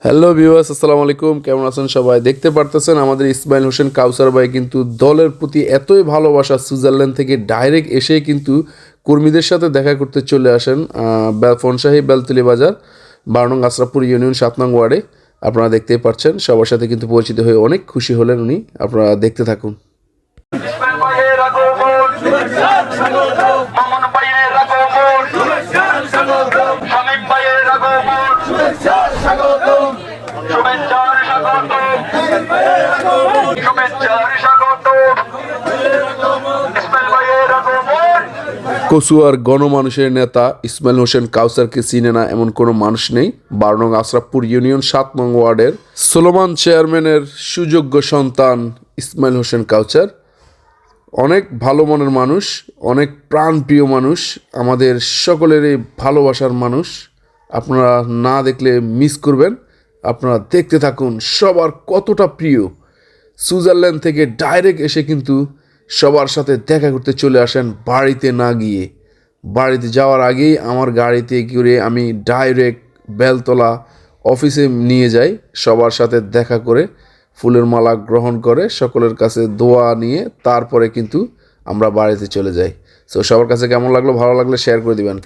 Hello viewers, আসসালামু আলাইকুম। কেমন আছেন সবাই? দেখতে পারতেছেন আমাদের ইসমাইল হোসেন কাউসার ভাই কিন্তু দলের প্রতি এতই ভালোবাসা, সুইজারল্যান্ড থেকে ডাইরেক্ট এসে কিন্তু কর্মীদের সাথে দেখা করতে চলে আসেন ফনশাহী বেলতলি বাজার 12 নং আশরাফপুর ইউনিয়ন 7 নং ওয়ার্ডে। আপনারা দেখতেই পাচ্ছেন, সবার সাথে কিন্তু পরিচিত হয়ে অনেক খুশি হলেন উনি। আপনারা দেখতে থাকুন। কচুয়ার গণমানুষের নেতা ইসমাইল হোসেন কাউসারকে চিনে না এমন কোনো মানুষ নেই। 12 নং আশরাফপুর ইউনিয়ন 7 নং ওয়ার্ডের সোলোমান চেয়ারম্যানের সুযোগ্য সন্তান ইসমাইল হোসেন কাউসার অনেক ভালো মনের মানুষ, অনেক প্রাণপ্রিয় মানুষ, আমাদের সকলেরই ভালোবাসার মানুষ। আপনারা না দেখলে মিস করবেন। আপনারা দেখতে থাকুন সবার কতটা প্রিয়। সুইজারল্যান্ড থেকে ডাইরেক্ট এসে কিন্তু সবার সাথে দেখা করতে চলে আসেন, বাড়িতে না গিয়ে। বাড়িতে যাওয়ার আগেই আমার গাড়িতে করে আমি ডাইরেক্ট বেলতলা অফিসে নিয়ে যাই, সবার সাথে দেখা করে ফুলের মালা গ্রহণ করে সকলের কাছে দোয়া নিয়ে তারপরে কিন্তু আমরা বাড়িতে চলে যাই। সো সবার কাছে কেমন লাগলো? ভালো লাগলে শেয়ার করে দিবেন।